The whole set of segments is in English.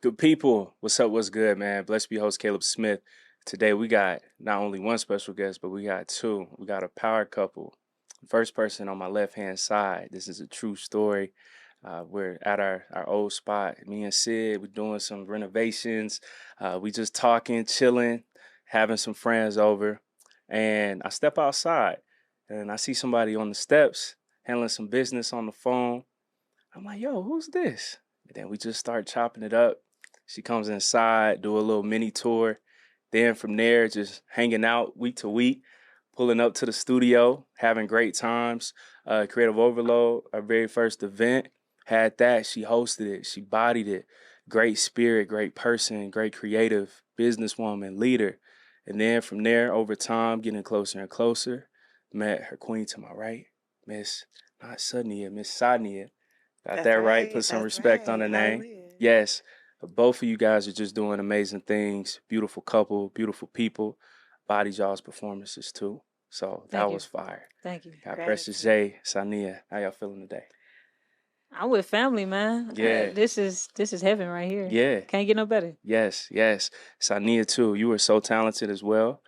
Good people, what's up? What's good, man? Blessed be host Caleb Smith. Today we got not only one special guest, but we got two. We got a power couple. First person on my left-hand side. This is a true story. We're at our old spot. Me and Sid, we're doing some renovations. We just talking, chilling, having some friends over. And I step outside and I see somebody on the steps handling some business on the phone. I'm like, yo, who's this? And then we just start chopping it up. She comes inside, do a little mini tour. Then from there, just hanging out week to week, pulling up to the studio, having great times. Creative Overload, our very first event, had that. She hosted it. She bodied it. Great spirit, great person, great creative, businesswoman, leader. And then from there, over time, getting closer and closer, met her queen to my right, Miss, not Saaneah, Miss Saaneah. Got That's that right. right. Put some That's respect on the right. name. Hallelujah. Yes. Both of you guys are just doing amazing things. Beautiful couple, beautiful people. Bodied y'all's performances too. So that Thank you. was fire. Thank you. Got Gratitude. Precious J, Saaneah. How y'all feeling today? I'm with family, man. Yeah. This is heaven right here. Yeah. Can't get no better. Yes, yes. Saaneah too. You were so talented as well.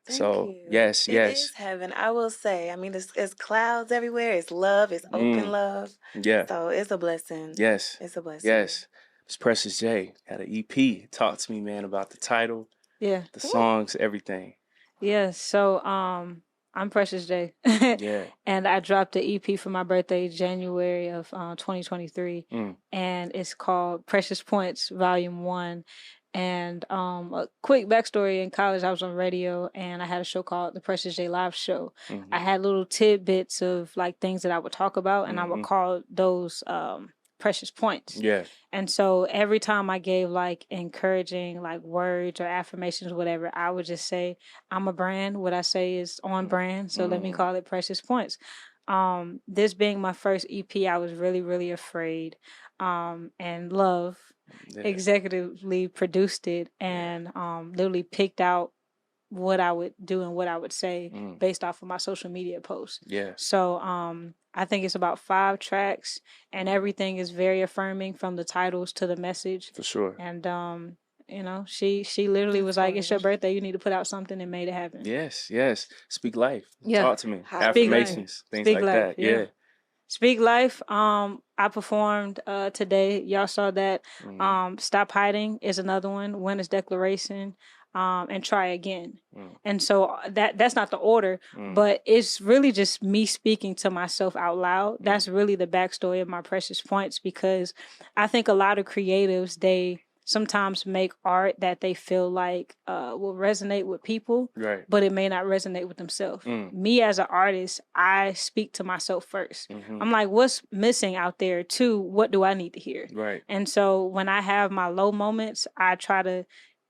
Thank So you. yes, It yes. is heaven. I will say. I mean, it's clouds everywhere. It's love. It's open love. Yeah. So it's a blessing. Yes. It's a blessing. Yes. Miss Precious J had an EP. Talk to me, man, about the title, Yeah. the songs, everything. Yeah. So I'm Precious J. Yeah. And I dropped the EP for my birthday, January of 2023. And it's called Precious Points, Volume 1. And a quick backstory: in college, I was on radio, and I had a show called The Precious J Live Show. I had little tidbits of like things that I would talk about, and I would call those precious points. Yeah. And so every time I gave like encouraging like words or affirmations, whatever, I would just say, I'm a brand. What I say is on brand. So let me call it Precious Points. This being my first EP, I was really, really afraid. And Love executively produced it and literally picked out what I would do and what I would say based off of my social media posts. Yeah. So I think it's about 5 tracks, and everything is very affirming from the titles to the message. For sure. And you know, she literally was like, "It's your birthday. You need to put out something," and made it happen. Yes, yes. Speak life. Yeah. Talk to me. Speak life. Affirmations, things Speak like life, that. Yeah. Speak life. I performed today. Y'all saw that. Stop Hiding is another one. Winner's Declaration. And Try Again. And so that's not the order, but it's really just me speaking to myself out loud. That's really the backstory of my Precious Points, because I think a lot of creatives, they sometimes make art that they feel like will resonate with people, Right. but it may not resonate with themselves. Me as an artist, I speak to myself first. I'm like, what's missing out there? Two, what do I need to hear? Right. And so when I have my low moments, I try to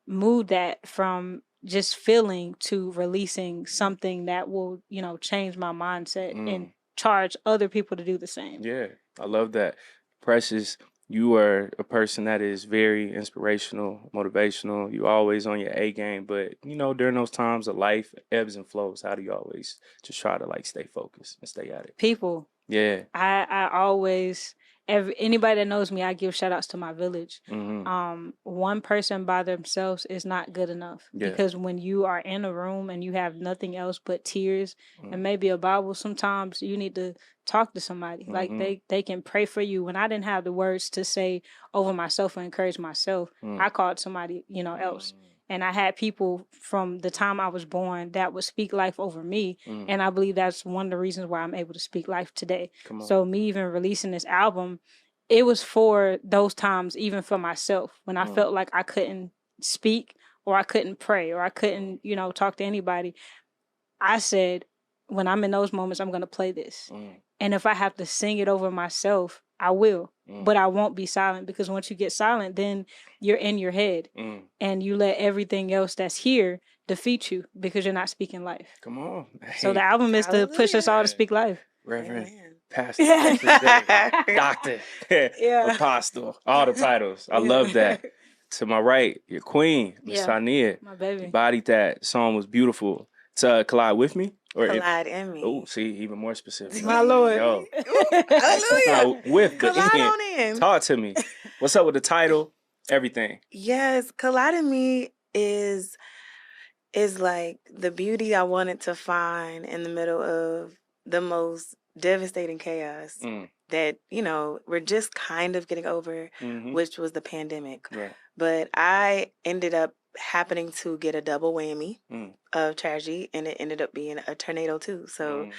move that from just feeling to releasing something that will, you know, change my mindset and charge other people to do the same. Yeah. I love that. Precious, you are a person that is very inspirational, motivational. You always on your A game, but you know, during those times of life, ebbs and flows, how do you always just try to like stay focused and stay at it? People. Yeah. I always anybody that knows me, I give shout outs to my village. One person by themselves is not good enough, because when you are in a room and you have nothing else but tears and maybe a Bible, sometimes you need to talk to somebody. Like they can pray for you. When I didn't have the words to say over myself or encourage myself, I called somebody, you know, else. And I had people from the time I was born that would speak life over me. And I believe that's one of the reasons why I'm able to speak life today. So me even releasing this album, it was for those times, even for myself, when I felt like I couldn't speak or I couldn't pray or I couldn't, you know, talk to anybody. I said, when I'm in those moments, I'm going to play this. And if I have to sing it over myself, I will. But I won't be silent, because once you get silent, then you're in your head and you let everything else that's here defeat you because you're not speaking life. Come on. Hey. So the album is to push us all to speak life. Reverend, Pastor, Doctor, Apostle, all the titles. I love that. To my right, your queen, Miss Saaneah. My baby. You bodied that. Song was beautiful. To collide with me? Or collide in me. Oh, see, even more specific. My Lord. Yo. Hallelujah. With, but collide in. on in. Talk to me. What's up with the title? Everything. Yes, colliding me is like the beauty I wanted to find in the middle of the most devastating chaos that, you know, we're just kind of getting over, which was the pandemic. Right. But I ended up happening to get a double whammy of tragedy, and it ended up being a tornado too. So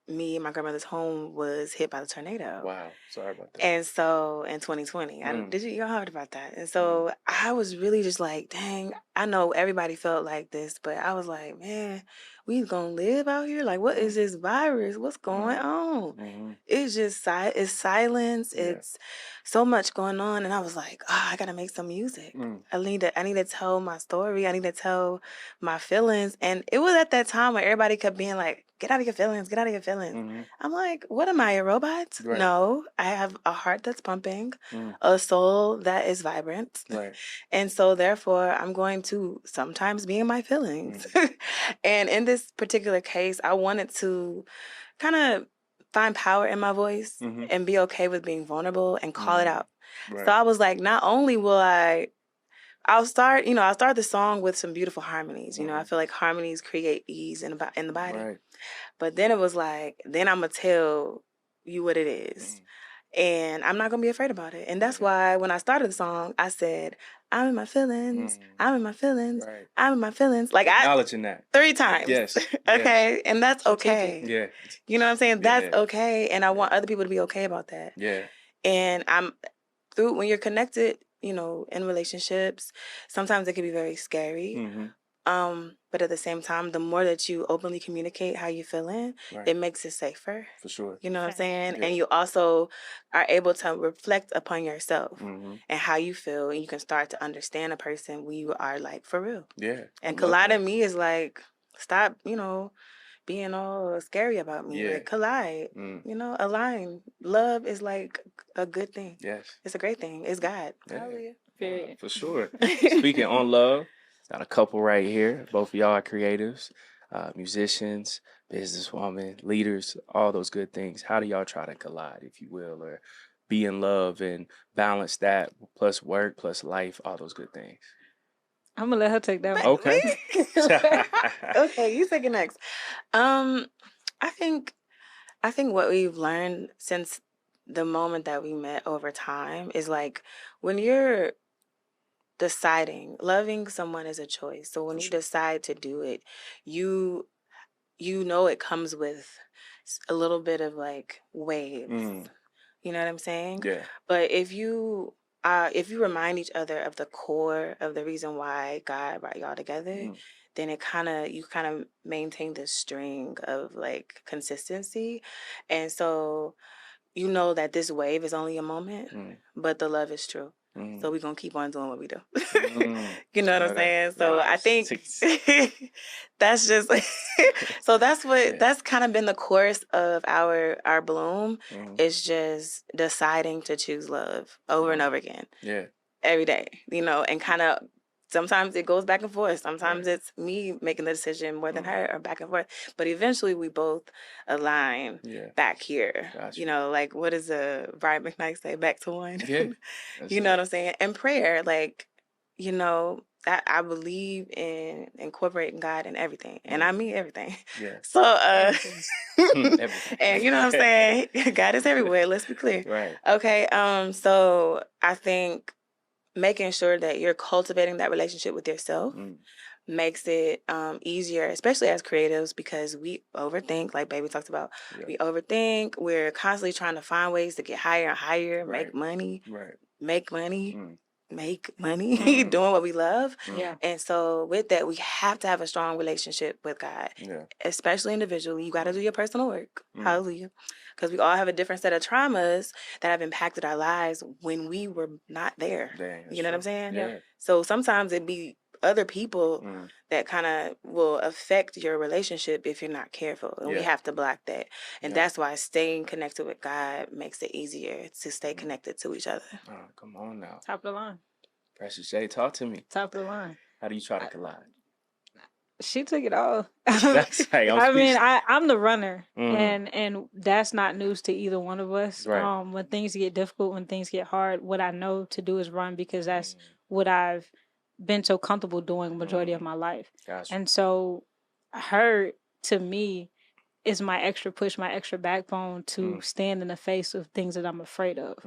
me and my grandmother's home was hit by the tornado. Wow. Sorry about that. And so in 2020, you heard about that? And so I was really just like, dang, I know everybody felt like this, but I was like, man, we gonna live out here? Like, what is this virus? What's going on? It's just it's silence. Yeah. It's so much going on. And I was like, oh, I gotta make some music. I need to tell my story. I need to tell my feelings. And it was at that time where everybody kept being like, get out of your feelings, get out of your feelings. I'm like, what am I, a robot? Right. No, I have a heart that's pumping, a soul that is vibrant. Right. And so therefore, I'm going to sometimes be in my feelings. And in this particular case, I wanted to kind of find power in my voice and be okay with being vulnerable and call it out. Right. So I was like, not only will I'll start the song with some beautiful harmonies. You know, I feel like harmonies create ease in the body. Right. But then it was like, then I'm going to tell you what it is. And I'm not going to be afraid about it. And that's why when I started the song, I said, I'm in my feelings. I'm in my feelings. Right. I'm in my feelings. Like acknowledging that 3 times. Yes. Okay. Yes. And that's okay. Yeah. You know what I'm saying? That's okay. And I want other people to be okay about that. Yeah. And when you're connected, you know, in relationships, sometimes it can be very scary. But at the same time, the more that you openly communicate how you're feeling, it makes it safer. For sure. You know what I'm saying? Yeah. And you also are able to reflect upon yourself and how you feel. And you can start to understand a person when you are like, for real. Yeah. And colliding me is like, stop, you know, being all scary about me. Yeah. Like, collide, you know, align. Love is like a good thing. Yes. It's a great thing. It's God. Yeah. Hallelujah. Period. For sure. Speaking on love, got a couple right here. Both of y'all are creatives, musicians, businesswomen, leaders, all those good things. How do y'all try to collide, if you will, or be in love and balance that plus work, plus life, all those good things? I'm gonna let her take that one. Okay. Okay, you take it next. I think what we've learned since the moment that we met over time is like when you're deciding, loving someone is a choice. So when you decide to do it, you know it comes with a little bit of like waves. You know what I'm saying? Yeah. But if you remind each other of the core of the reason why God brought y'all together, then you kind of maintain this string of like consistency. And so you know that this wave is only a moment, but the love is true. So we're going to keep on doing what we do. You know what I'm saying? So I think that's just, so that's kind of been the course of our bloom. It's just deciding to choose love over and over again. Yeah. Every day, you know, and kind of, sometimes it goes back and forth. Sometimes it's me making the decision more than her, or back and forth. But eventually we both align back here. Gotcha. You know, like what does Brian McKnight say? Back to one. Yeah. You know what I'm saying? And prayer, like, you know, I believe in incorporating God in everything. And I mean everything. Yeah. So, everything. And you know what I'm saying? God is everywhere. Let's be clear. Right. Okay. So I think making sure that you're cultivating that relationship with yourself makes it easier, especially as creatives, because we overthink, like Baby talked about. We overthink. We're constantly trying to find ways to get higher and higher, make money, doing what we love. Yeah. And so with that, we have to have a strong relationship with God, especially individually. You got to do your personal work. Hallelujah. Because we all have a different set of traumas that have impacted our lives when we were not there. You know what I'm saying? Yeah. So sometimes it'd be other people that kind of will affect your relationship if you're not careful. And we have to block that. And that's why staying connected with God makes it easier to stay connected to each other. Oh, come on now. Top of the line. Precious J, talk to me. Top of the line. How do you try to collide? She took it all. That's hey, I mean, I'm the runner, and that's not news to either one of us. Right. When things get difficult, when things get hard, what I know to do is run because that's what I've been so comfortable doing majority of my life. Gotcha. And so, her to me is my extra push, my extra backbone to stand in the face of things that I'm afraid of.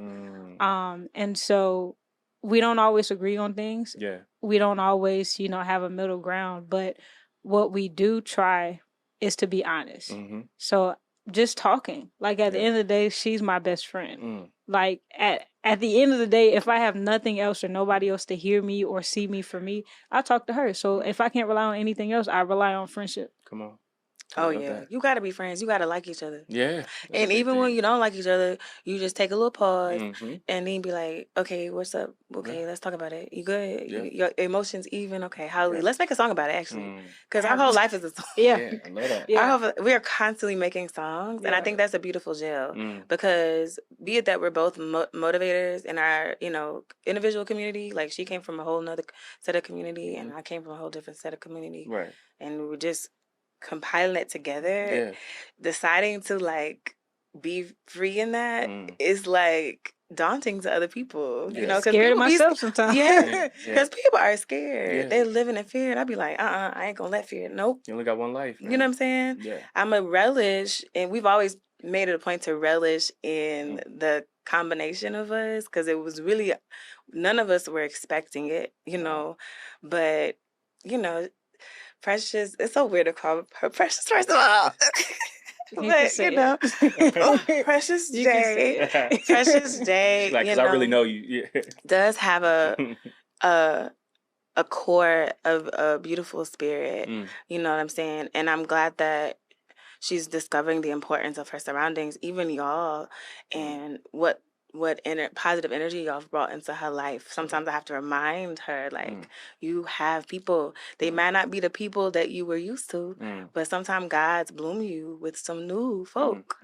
And so we don't always agree on things. Yeah. We don't always, have a middle ground, but what we do try is to be honest. So just talking, like at the end of the day, she's my best friend. Like at the end of the day, if I have nothing else or nobody else to hear me or see me for me, I talk to her. So if I can't rely on anything else, I rely on friendship. Come on. Oh yeah, you gotta be friends. You gotta like each other. Yeah, and even when you don't like each other, you just take a little pause and then be like, "Okay, what's up? Okay, let's talk about it. You good? Your emotions even? Okay, how? Let's make a song about it actually, because our whole life is a song. I love that. We are constantly making songs, and I think that's a beautiful gel because be it that we're both motivators in our individual community. Like she came from a whole nother set of community, and I came from a whole different set of community, right? And we're just compiling it together, deciding to like be free in that is like daunting to other people, because scared of myself sometimes. Because people are scared. They're living in fear, and I'd be like, I ain't gonna let fear. Nope. You only got one life, man. You know what I'm saying? Yeah. I'm a relish, and we've always made it a point to relish in the combination of us, because it was really none of us were expecting it, but Precious, it's so weird to call her Precious, first of all. But, Precious J. Precious J, like, because I really know you. does have a core of a beautiful spirit. You know what I'm saying? And I'm glad that she's discovering the importance of her surroundings, even y'all, and what positive energy y'all have brought into her life. Sometimes I have to remind her, like, you have people. They might not be the people that you were used to, but sometimes God's bloom you with some new folk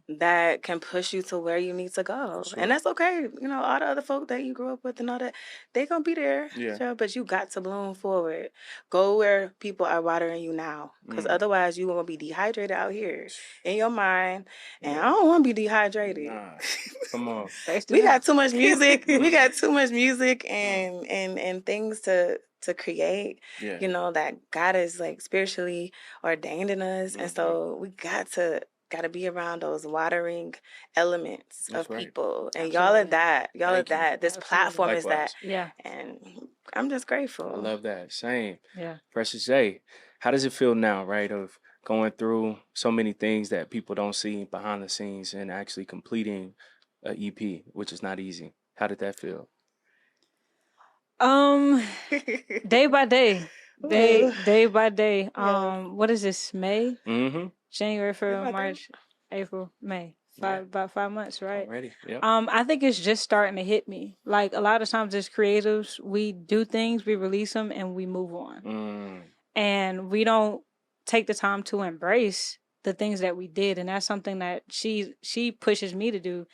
that can push you to where you need to go. Sure. And that's okay. All the other folk that you grew up with and all that, they gonna be there. Sure, but you got to bloom forward. Go where people are watering you now, because otherwise you gonna be dehydrated out here in your mind, and I don't want to be dehydrated. Nah. Come on. We got too much music. We got too much music and things to create. That God is like spiritually ordained in us, and so we got to be around those watering elements of people. And y'all are that. Y'all are that. This platform is that. Yeah. And I'm just grateful. I love that. Same. Yeah. Precious J, how does it feel now, right, of going through so many things that people don't see behind the scenes and actually completing an EP, which is not easy? How did that feel? Day by day. Day by day. What is this? May? January, February, March, April, May. About 5 months, right? Already. Yep. I think it's just starting to hit me. Like a lot of times as creatives, we do things, we release them, and we move on. And we don't take the time to embrace the things that we did. And that's something that she pushes me to do.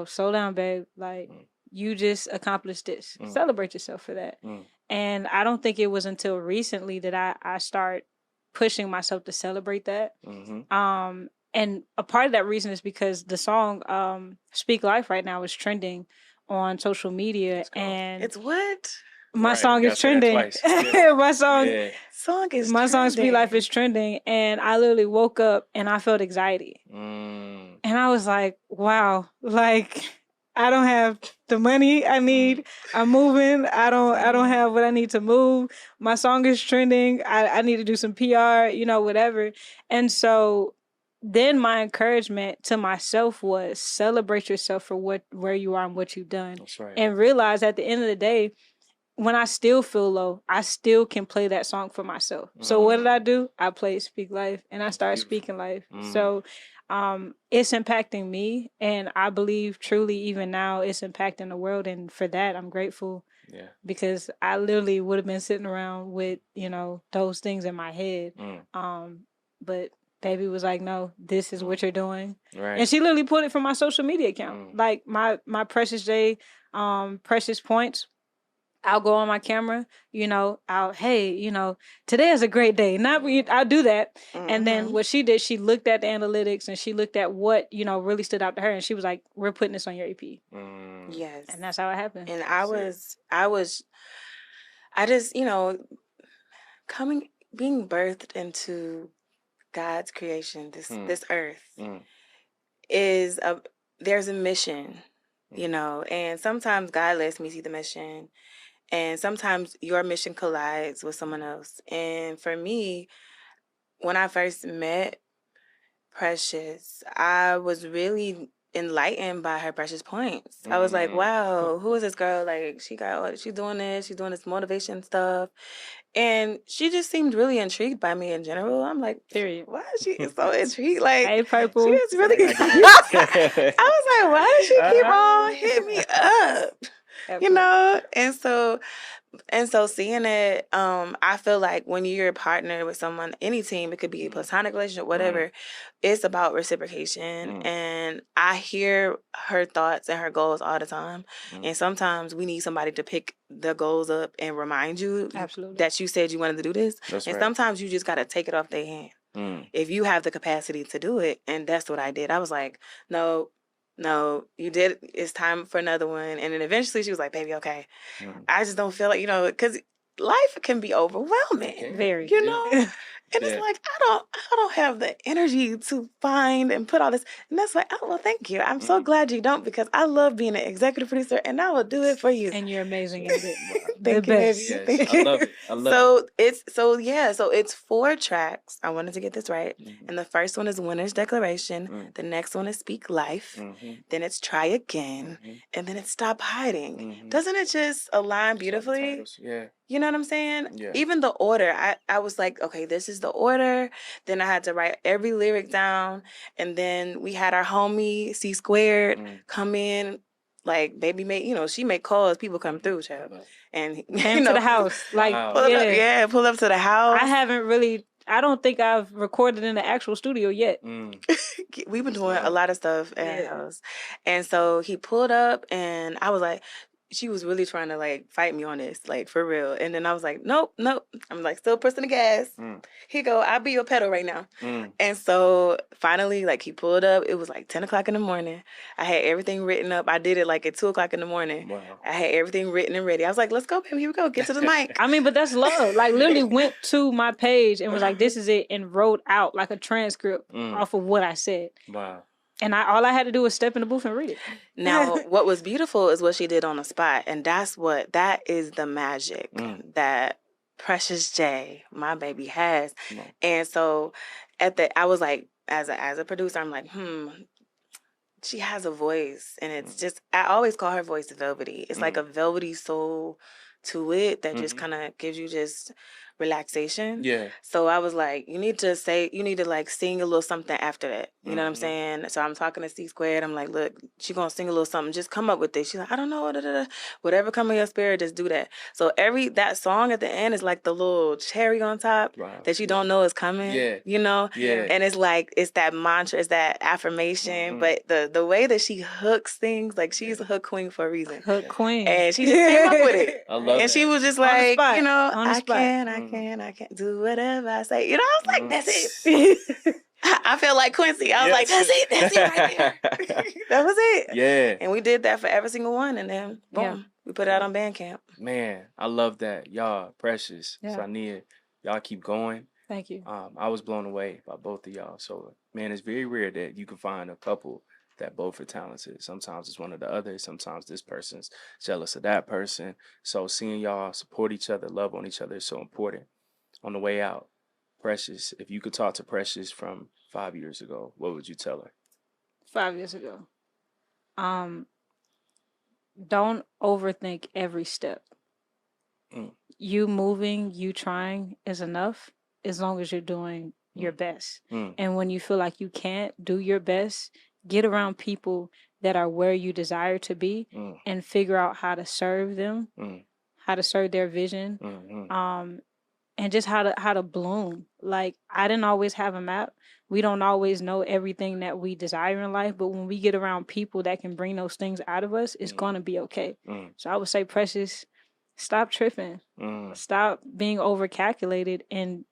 Slow down, babe. Like, you just accomplished this. Celebrate yourself for that. And I don't think it was until recently that I start pushing myself to celebrate that. And a part of that reason is because the song Speak Life right now is trending on social media. And it's what? My song is trending. My song Speak Life is trending. And I literally woke up and I felt anxiety. And I was like, wow, like I don't have the money I need. I'm moving. I don't have what I need to move. My song is trending. I need to do some PR, whatever. And so then my encouragement to myself was celebrate yourself for where you are and what you've done. That's right. And realize at the end of the day, when I still feel low, I still can play that song for myself. So what did I do? I played Speak Life and I started speaking life. So it's impacting me, and I believe truly even now it's impacting the world, and for that I'm grateful. Yeah. Because I literally would have been sitting around with, those things in my head. But baby was like, no, this is what you're doing. Right. And she literally put it from my social media account. Like my Precious J, Precious Points. I'll go on my camera, hey, today is a great day. I'll do that. And then what she did, she looked at the analytics and she looked at what, really stood out to her. And she was like, we're putting this on your EP. Yes. And that's how it happened. And I just, being birthed into God's creation, this earth there's a mission, and sometimes God lets me see the mission. And sometimes your mission collides with someone else. And for me, when I first met Precious, I was really enlightened by her precious points. I was like, wow, who is this girl? Like, she's doing this motivation stuff. And she just seemed really intrigued by me in general. I'm like, period. Why is she so intrigued? Like, hey, Purple. She is really I was like, why does she keep on hitting me up? Absolutely. And so seeing it, I feel like when you're a partner with someone, any team, it could be a platonic relationship, whatever, it's about reciprocation. And I hear her thoughts and her goals all the time. And sometimes we need somebody to pick the goals up and remind you that you said you wanted to do this. That's right. Sometimes you just got to take it off their hand. If you have the capacity to do it. And that's what I did. I was like, no, you did. It's time for another one. And then eventually she was like, baby, okay. I just don't feel like, because life can be overwhelming. Very. And it's like, I don't have the energy to find and put all this. And that's like, oh, well, thank you. I'm so glad you don't, because I love being an executive producer and I will do it for you. And you're amazing at it. Thank you, baby. Yes, Thank I you. love it. So it's 4 tracks. I wanted to get this right. And the first one is Winner's Declaration. The next one is Speak Life. Then it's Try Again. And then it's Stop Hiding. Doesn't it just align beautifully? Yeah. You know what I'm saying? Yeah. Even the order, I was like, okay, this is the order. Then I had to write every lyric down. And then we had our homie, 𝐶2, come in. Like, baby she made calls. People come through, child. And came to the house. Like, pull up to the house. I don't think I've recorded in the actual studio yet. We've been doing a lot of stuff at the house. And so he pulled up and I was like, she was really trying to like fight me on this, like for real. And then I was like, nope. I'm like still pressing the gas. Here you go. I'll be your pedal right now. And so finally, like he pulled up. It was like 10 o'clock in the morning. I had everything written up. I did it like at 2 o'clock in the morning. Wow. I had everything written and ready. I was like, let's go, baby. Here we go. Get to the mic. I mean, but that's love. Like literally went to my page and was like, this is it. And wrote out like a transcript off of what I said. Wow. And all I had to do was step in the booth and read it. Now, what was beautiful is what she did on the spot. And that is the magic that Precious J, my baby, has. And so I was like, as a producer, I'm like, she has a voice. And it's just, I always call her voice velvety. It's like a velvety soul to it that just kind of gives you just relaxation. Yeah. So I was like, you need to like sing a little something after that. You know what I'm saying? So I'm talking to 𝐶2. I'm like, look, she gonna sing a little something. Just come up with this. She's like, I don't know. Whatever come in your spirit, just do that. So that song at the end is like the little cherry on top that you don't know is coming. Yeah. Yeah. And it's like, it's that mantra, it's that affirmation. But the way that she hooks things, like she's a hook queen for a reason. Hook queen. And she just came up with it. I love and she was just like, I can't do whatever I say. I was like, that's it. I felt like Quincy. I was like, that's it right there. That was it. Yeah. And we did that for every single one. And then, boom, we put it out on Bandcamp. Man, I love that. Y'all, Precious, Saaneah, y'all keep going. Thank you. I was blown away by both of y'all. So, man, it's very rare that you can find a couple that both are talented. Sometimes it's one of the others. Sometimes this person's jealous of that person. So seeing y'all support each other, love on each other is so important. On the way out, Precious, if you could talk to Precious from 5 years ago, what would you tell her? 5 years ago. Don't overthink every step. You moving, you trying is enough as long as you're doing your best. And when you feel like you can't do your best, get around people that are where you desire to be and figure out how to serve them, how to serve their vision, and just how to bloom. Like, I didn't always have a map. We don't always know everything that we desire in life, but when we get around people that can bring those things out of us, it's going to be okay. So I would say, Precious, stop tripping. Stop being overcalculated and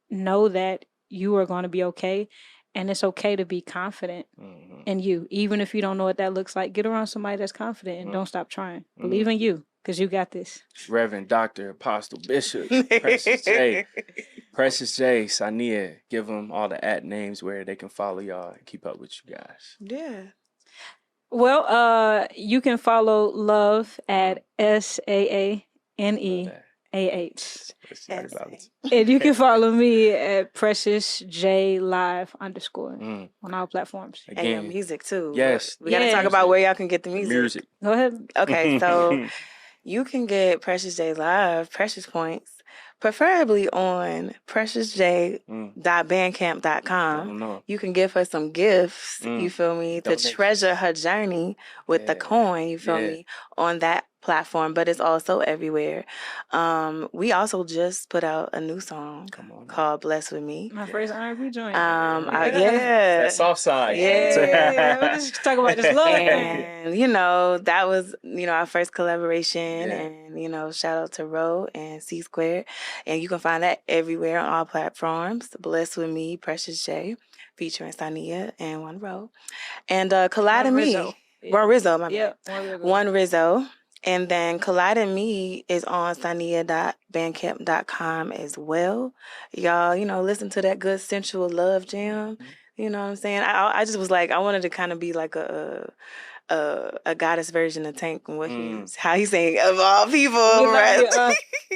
know that you are going to be okay. And it's okay to be confident in you. Even if you don't know what that looks like, get around somebody that's confident and don't stop trying. Believe in you, because you got this. Reverend Dr. Apostle Bishop, Precious J. Precious J, Saaneah, give them all the @ names where they can follow y'all and keep up with you guys. Yeah. Well, you can follow Love at SAANEAH. And you can follow me at Precious J Live _ on all platforms. Again, and your music too. Yes. We got to talk about where y'all can get the music. Go ahead. Okay, so you can get Precious J Live, Precious Points, preferably on preciousj.bandcamp.com. You can give her some gifts, you feel me, to treasure her journey with the coin, you feel me, on that platform, but it's also everywhere. We also just put out a new song called Blessed With Me. My first R&B joint. That soft side. Let's talk about this love. And, you know, that was, you know, our first collaboration. And, you know, shout out to Ro and C². And you can find that everywhere on all platforms. Blessed With Me, Precious J, featuring Saaneah and One Ro. And Collide and Me. One Rizzo, my bad. One Rizzo. And then Collide and Me is on Saaneah.bandcamp.com as well. Y'all, you know, listen to that good sensual love jam. You know what I'm saying? I just was like, I wanted to kind of be like a goddess version of Tank and what how he sang of all people.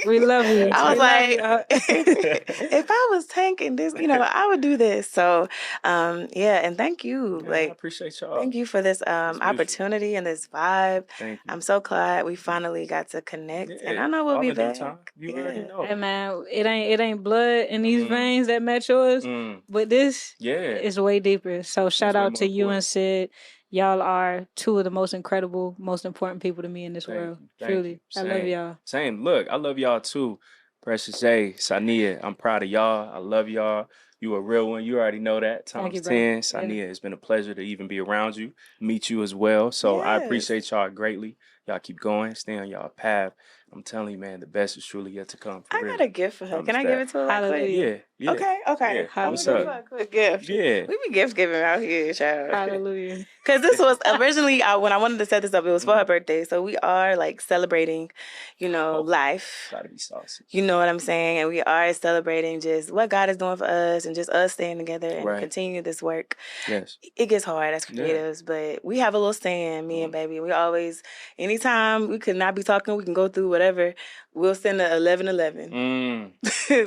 We love you. I was if I was Tank in this, you know, I would do this. So, and thank you. I appreciate y'all. Thank you for this opportunity and this vibe. Thank you. I'm so glad we finally got to connect, and I know we'll be back. You already know. Hey man, it ain't blood in these veins that match yours, but this is way deeper. So shout out to you and Sid. Y'all are two of the most incredible, most important people to me in this world. Truly. I love y'all. Same. Look, I love y'all too. Precious J, Saaneah, I'm proud of y'all. I love y'all. You a real one. You already know that. Times 10. Saaneah, it's been a pleasure to even be around you, meet you as well. So I appreciate y'all greatly. Y'all keep going. Stay on y'all path. I'm telling you, man, the best is truly yet to come. I got a gift for her. Can I give it to her? Hallelujah. Yeah. Okay. Yeah. What's up? A quick gift. Yeah. We be gift giving out here, child. Hallelujah. Because this was originally, when I wanted to set this up, it was for her birthday. So we are like celebrating, you know, life. Gotta be saucy. You know what I'm saying? And we are celebrating just what God is doing for us and just us staying together and continue this work. Yes. It gets hard as creatives, but we have a little saying, me and baby. We always, anytime we could not be talking, we can go through whatever. We'll send a 1111.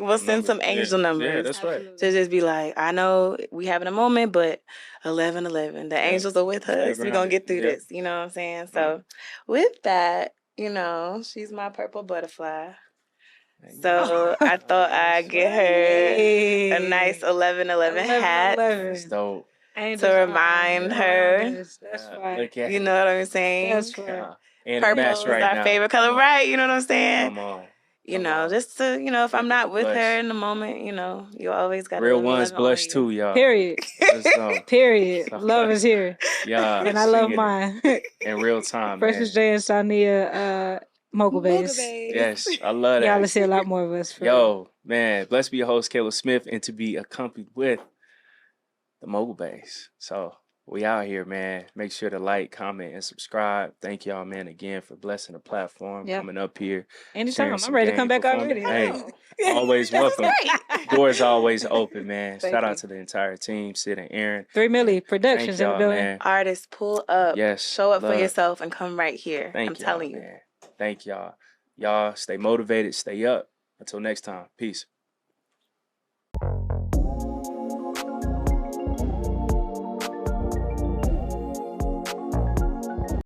We'll send some angel numbers. Yeah, that's right. To just be like, I know we having a moment, but 1111. The angels are with us. We're going to get through this. You know what I'm saying? So with that, you know, she's my purple butterfly. So I thought I'd get her a nice 1111 hat. That's dope. To remind her. That's right. You know what I'm saying? That's right. And purple is our favorite color, right? You know what I'm saying? Come on. You know, just to, you know, if I'm not with her in the moment, you know, you always got real ones blush too, y'all. Period. Period. Love is here. Yeah. And I love mine. In real time. Precious J and Saaneah, Mogul Bass. Yes, I love that. Y'all will see a lot more of us. Yo, man, blessed be your host, 𝐤𝐏 Smith, and to be accompanied with the Mogul Bass. So we out here, man. Make sure to like, comment, and subscribe. Thank y'all, man, again for blessing the platform, coming up here. Anytime. I'm ready to come back already. Hey, always welcome. Doors always open, man. Shout out to the entire team, Sid and Aaron. 3 Milli Productions in the building. Man. Artists, pull up. Yes. Show up for yourself and come right here. I'm telling you. Man. Thank y'all. Y'all stay motivated, stay up. Until next time. Peace.